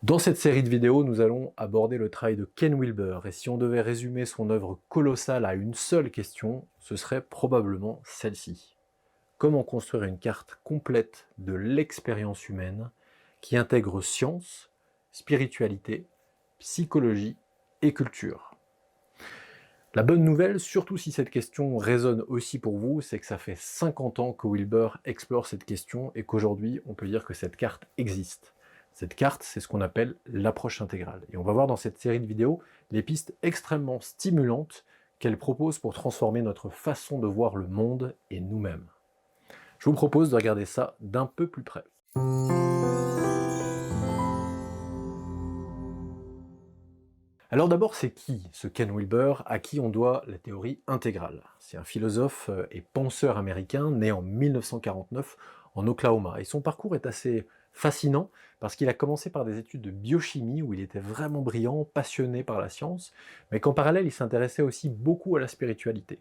Dans cette série de vidéos, nous allons aborder le travail de Ken Wilber, et si on devait résumer son œuvre colossale à une seule question, ce serait probablement celle-ci. Comment construire une carte complète de l'expérience humaine qui intègre science, spiritualité, psychologie et culture? La bonne nouvelle, surtout si cette question résonne aussi pour vous, c'est que ça fait 50 ans que Wilber explore cette question et qu'aujourd'hui, on peut dire que cette carte existe. Cette carte, c'est ce qu'on appelle l'approche intégrale. Et on va voir dans cette série de vidéos les pistes extrêmement stimulantes qu'elle propose pour transformer notre façon de voir le monde et nous-mêmes. Je vous propose de regarder ça d'un peu plus près. Alors d'abord, c'est qui ce Ken Wilber à qui on doit la théorie intégrale? C'est un philosophe et penseur américain né en 1949 en Oklahoma. Et son parcours est assez fascinant parce qu'il a commencé par des études de biochimie où il était vraiment brillant, passionné par la science, mais qu'en parallèle, il s'intéressait aussi beaucoup à la spiritualité.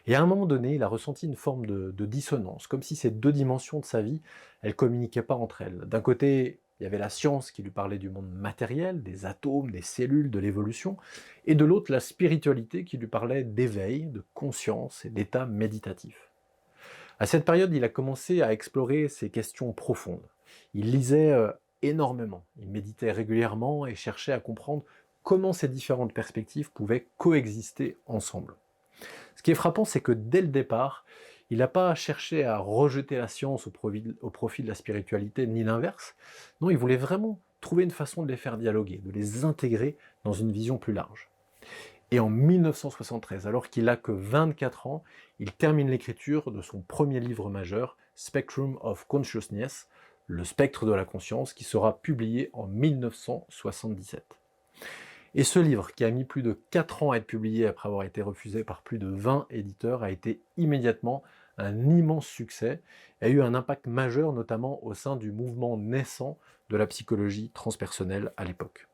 Et à un moment donné, il a ressenti une forme de dissonance, comme si ces deux dimensions de sa vie, elles communiquaient pas entre elles. D'un côté, il y avait la science qui lui parlait du monde matériel, des atomes, des cellules, de l'évolution, et de l'autre, la spiritualité qui lui parlait d'éveil, de conscience et d'état méditatif. À cette période, il a commencé à explorer ces questions profondes. Il lisait énormément, il méditait régulièrement et cherchait à comprendre comment ces différentes perspectives pouvaient coexister ensemble. Ce qui est frappant, c'est que dès le départ, il n'a pas cherché à rejeter la science au profit de la spiritualité, ni l'inverse. Non, il voulait vraiment trouver une façon de les faire dialoguer, de les intégrer dans une vision plus large. Et en 1973, alors qu'il n'a que 24 ans, il termine l'écriture de son premier livre majeur, Spectrum of Consciousness, le spectre de la conscience, qui sera publié en 1977. Et ce livre, qui a mis plus de 4 ans à être publié après avoir été refusé par plus de 20 éditeurs, a été immédiatement un immense succès et a eu un impact majeur, notamment au sein du mouvement naissant de la psychologie transpersonnelle à l'époque.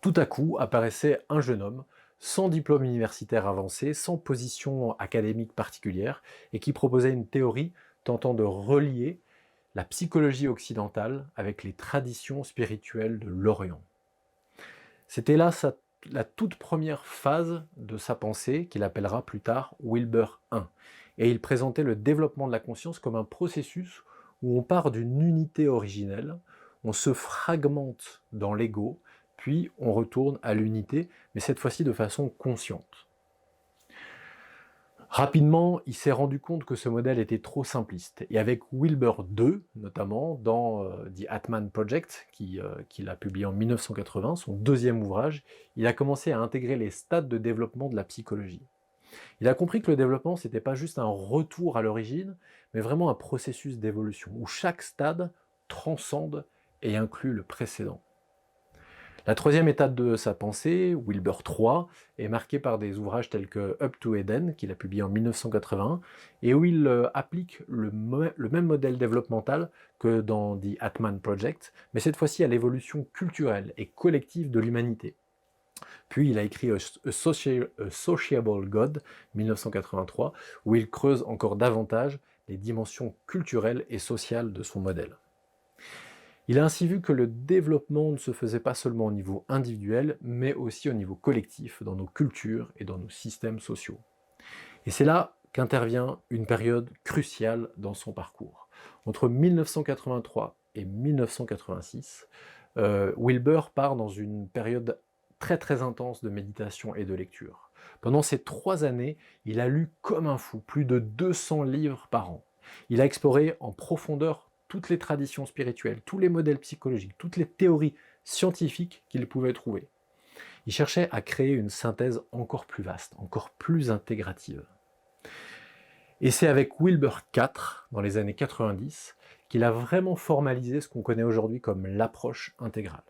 Tout à coup apparaissait un jeune homme, sans diplôme universitaire avancé, sans position académique particulière, et qui proposait une théorie tentant de relier la psychologie occidentale avec les traditions spirituelles de l'Orient. C'était là la toute première phase de sa pensée, qu'il appellera plus tard Wilber 1. Et il présentait le développement de la conscience comme un processus où on part d'une unité originelle, on se fragmente dans l'ego, puis on retourne à l'unité, mais cette fois-ci de façon consciente. Rapidement, il s'est rendu compte que ce modèle était trop simpliste. Et avec Wilber 2, notamment, dans The Atman Project, qu'il a publié en 1980, son deuxième ouvrage, il a commencé à intégrer les stades de développement de la psychologie. Il a compris que le développement, c'était pas juste un retour à l'origine, mais vraiment un processus d'évolution, où chaque stade transcende et inclut le précédent. La troisième étape de sa pensée, Wilber 3, est marquée par des ouvrages tels que Up to Eden, qu'il a publié en 1981, et où il applique le même modèle développemental que dans The Atman Project, mais cette fois-ci à l'évolution culturelle et collective de l'humanité. Puis il a écrit A Sociable God, 1983, où il creuse encore davantage les dimensions culturelles et sociales de son modèle. Il a ainsi vu que le développement ne se faisait pas seulement au niveau individuel, mais aussi au niveau collectif, dans nos cultures et dans nos systèmes sociaux. Et c'est là qu'intervient une période cruciale dans son parcours. Entre 1983 et 1986, Wilber part dans une période très très intense de méditation et de lecture. Pendant ces 3 années, il a lu comme un fou, plus de 200 livres par an. Il a exploré en profondeur toutes les traditions spirituelles, tous les modèles psychologiques, toutes les théories scientifiques qu'il pouvait trouver. Il cherchait à créer une synthèse encore plus vaste, encore plus intégrative. Et c'est avec Wilber 4, dans les années 90, qu'il a vraiment formalisé ce qu'on connaît aujourd'hui comme l'approche intégrale.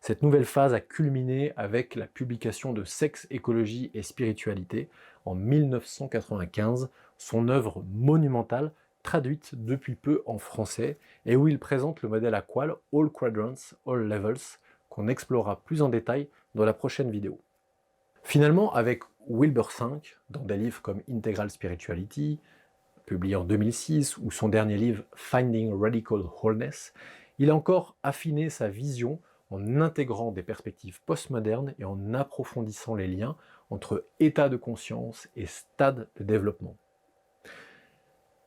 Cette nouvelle phase a culminé avec la publication de Sexe, écologie et spiritualité en 1995, son œuvre monumentale traduite depuis peu en français et où il présente le modèle à Qual, All Quadrants, All Levels, qu'on explorera plus en détail dans la prochaine vidéo. Finalement, avec Wilber 5, dans des livres comme Integral Spirituality, publié en 2006, ou son dernier livre Finding Radical Wholeness, il a encore affiné sa vision en intégrant des perspectives postmodernes et en approfondissant les liens entre état de conscience et stade de développement.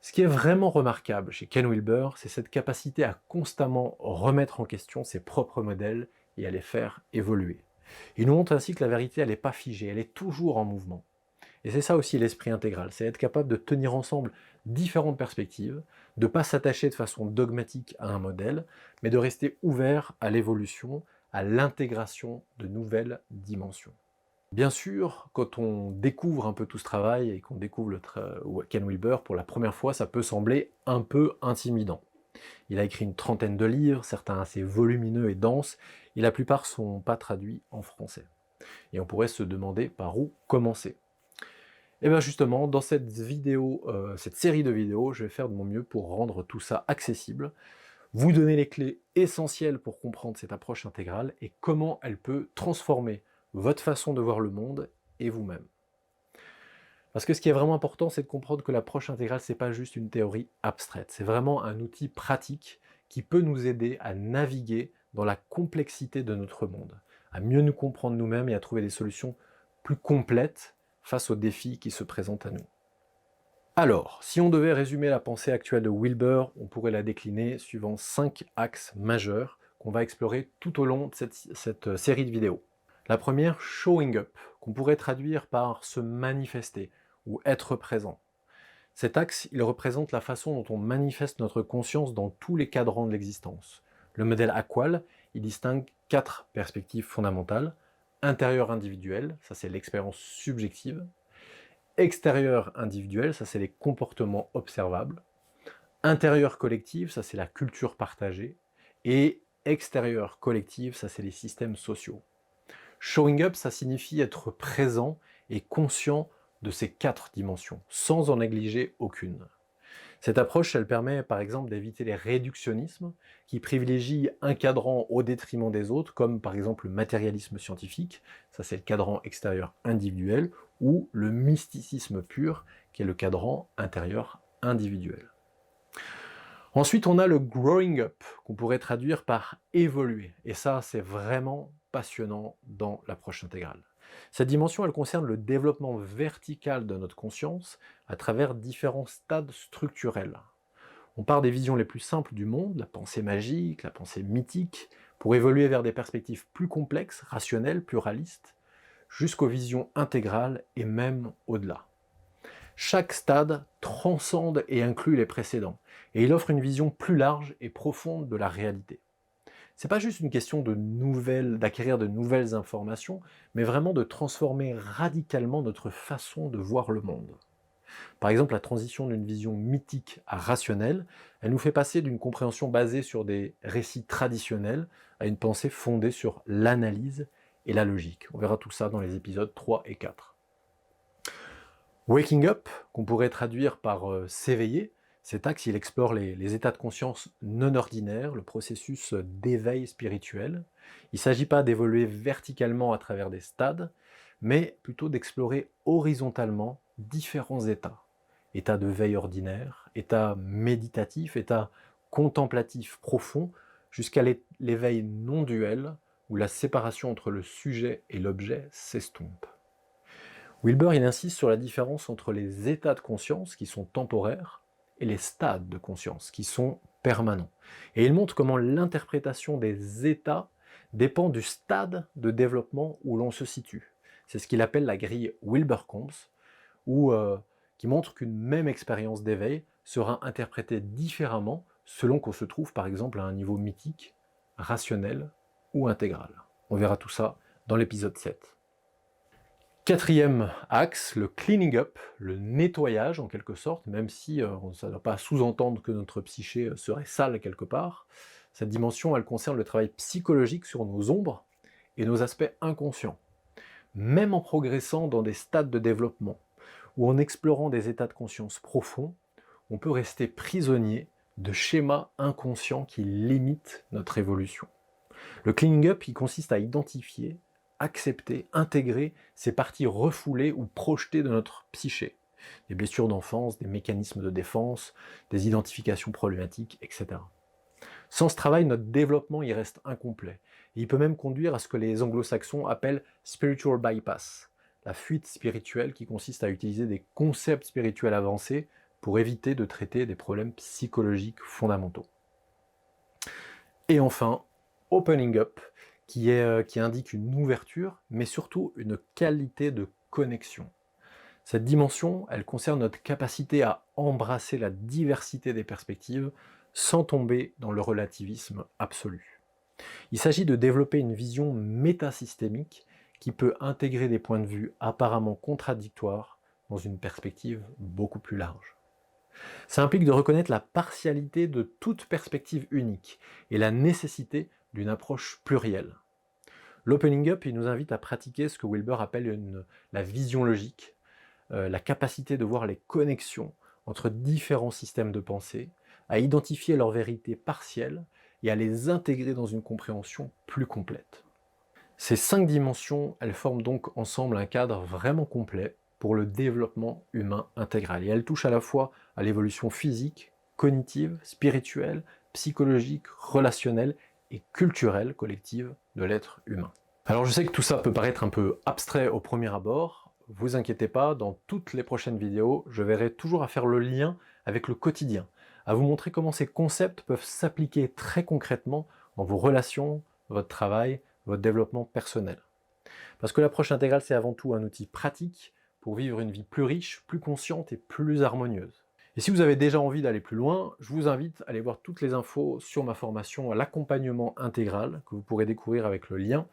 Ce qui est vraiment remarquable chez Ken Wilber, c'est cette capacité à constamment remettre en question ses propres modèles et à les faire évoluer. Il nous montre ainsi que la vérité, elle n'est pas figée, elle est toujours en mouvement. Et c'est ça aussi l'esprit intégral, c'est être capable de tenir ensemble différentes perspectives, de ne pas s'attacher de façon dogmatique à un modèle, mais de rester ouvert à l'évolution, à l'intégration de nouvelles dimensions. Bien sûr, quand on découvre un peu tout ce travail et qu'on découvre Ken Wilber pour la première fois, ça peut sembler un peu intimidant. Il a écrit une trentaine de livres, certains assez volumineux et denses, et la plupart ne sont pas traduits en français. Et on pourrait se demander par où commencer. Et bien justement, dans cette série de vidéos, je vais faire de mon mieux pour rendre tout ça accessible, vous donner les clés essentielles pour comprendre cette approche intégrale et comment elle peut transformer votre façon de voir le monde et vous-même. Parce que ce qui est vraiment important, c'est de comprendre que l'approche intégrale, ce n'est pas juste une théorie abstraite, c'est vraiment un outil pratique qui peut nous aider à naviguer dans la complexité de notre monde, à mieux nous comprendre nous-mêmes et à trouver des solutions plus complètes face aux défis qui se présentent à nous. Alors, si on devait résumer la pensée actuelle de Wilber, on pourrait la décliner suivant 5 axes majeurs qu'on va explorer tout au long de cette série de vidéos. La première, showing up, qu'on pourrait traduire par se manifester ou être présent. Cet axe, il représente la façon dont on manifeste notre conscience dans tous les cadrans de l'existence. Le modèle Aqual, il distingue 4 perspectives fondamentales. Intérieur individuel, ça c'est l'expérience subjective. Extérieur individuel, ça c'est les comportements observables. Intérieur collectif, ça c'est la culture partagée. Et extérieur collectif, ça c'est les systèmes sociaux. Showing up, ça signifie être présent et conscient de ces 4 dimensions, sans en négliger aucune. Cette approche, elle permet par exemple d'éviter les réductionnismes qui privilégient un cadran au détriment des autres, comme par exemple le matérialisme scientifique, ça c'est le cadran extérieur individuel, ou le mysticisme pur, qui est le cadran intérieur individuel. Ensuite, on a le growing up, qu'on pourrait traduire par évoluer, et ça c'est vraiment passionnant dans l'approche intégrale. Cette dimension, elle concerne le développement vertical de notre conscience à travers différents stades structurels. On part des visions les plus simples du monde, la pensée magique, la pensée mythique, pour évoluer vers des perspectives plus complexes, rationnelles, pluralistes, jusqu'aux visions intégrales et même au-delà. Chaque stade transcende et inclut les précédents, et il offre une vision plus large et profonde de la réalité. C'est pas juste une question d'acquérir de nouvelles informations, mais vraiment de transformer radicalement notre façon de voir le monde. Par exemple, la transition d'une vision mythique à rationnelle, elle nous fait passer d'une compréhension basée sur des récits traditionnels à une pensée fondée sur l'analyse et la logique. On verra tout ça dans les épisodes 3 et 4. Waking up, qu'on pourrait traduire par s'éveiller, cet axe, il explore les états de conscience non ordinaires, le processus d'éveil spirituel. Il ne s'agit pas d'évoluer verticalement à travers des stades, mais plutôt d'explorer horizontalement différents états. État de veille ordinaire, état méditatif, état contemplatif profond, jusqu'à l'éveil non duel, où la séparation entre le sujet et l'objet s'estompe. Wilber, il insiste sur la différence entre les états de conscience, qui sont temporaires, et les stades de conscience, qui sont permanents. Et il montre comment l'interprétation des états dépend du stade de développement où l'on se situe. C'est ce qu'il appelle la grille Wilber-Combs, qui montre qu'une même expérience d'éveil sera interprétée différemment selon qu'on se trouve par exemple à un niveau mythique, rationnel ou intégral. On verra tout ça dans l'épisode 7. Quatrième axe, le cleaning up, le nettoyage en quelque sorte, même si ça ne doit pas sous-entendre que notre psyché serait sale quelque part. Cette dimension, elle concerne le travail psychologique sur nos ombres et nos aspects inconscients. Même en progressant dans des stades de développement ou en explorant des états de conscience profonds, on peut rester prisonnier de schémas inconscients qui limitent notre évolution. Le cleaning up, il consiste à identifier, accepter, intégrer ces parties refoulées ou projetées de notre psyché. Des blessures d'enfance, des mécanismes de défense, des identifications problématiques, etc. Sans ce travail, notre développement il reste incomplet. Et il peut même conduire à ce que les anglo-saxons appellent spiritual bypass, la fuite spirituelle qui consiste à utiliser des concepts spirituels avancés pour éviter de traiter des problèmes psychologiques fondamentaux. Et enfin, opening up, qui indique une ouverture, mais surtout une qualité de connexion. Cette dimension, elle concerne notre capacité à embrasser la diversité des perspectives sans tomber dans le relativisme absolu. Il s'agit de développer une vision métasystémique qui peut intégrer des points de vue apparemment contradictoires dans une perspective beaucoup plus large. Ça implique de reconnaître la partialité de toute perspective unique et la nécessité d'une approche plurielle. L'opening up, il nous invite à pratiquer ce que Wilber appelle la vision logique, la capacité de voir les connexions entre différents systèmes de pensée, à identifier leurs vérités partielles et à les intégrer dans une compréhension plus complète. Ces 5 dimensions, elles forment donc ensemble un cadre vraiment complet pour le développement humain intégral. Et elles touchent à la fois à l'évolution physique, cognitive, spirituelle, psychologique, relationnelle et culturelle collective de l'être humain. Alors je sais que tout ça peut paraître un peu abstrait au premier abord. Vous inquiétez pas, dans toutes les prochaines vidéos, je verrai toujours à faire le lien avec le quotidien, à vous montrer comment ces concepts peuvent s'appliquer très concrètement dans vos relations, votre travail, votre développement personnel. Parce que l'approche intégrale, c'est avant tout un outil pratique pour vivre une vie plus riche, plus consciente et plus harmonieuse. Et si vous avez déjà envie d'aller plus loin, je vous invite à aller voir toutes les infos sur ma formation à l'accompagnement intégral que vous pourrez découvrir avec le lien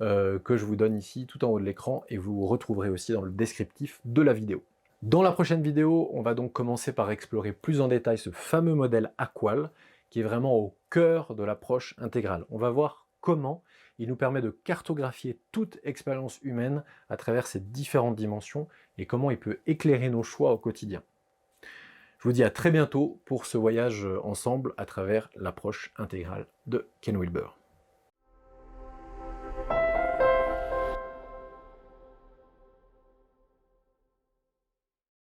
que je vous donne ici tout en haut de l'écran et vous retrouverez aussi dans le descriptif de la vidéo. Dans la prochaine vidéo, on va donc commencer par explorer plus en détail ce fameux modèle AQAL qui est vraiment au cœur de l'approche intégrale. On va voir comment il nous permet de cartographier toute expérience humaine à travers ces différentes dimensions et comment il peut éclairer nos choix au quotidien. Je vous dis à très bientôt pour ce voyage ensemble à travers l'approche intégrale de Ken Wilber.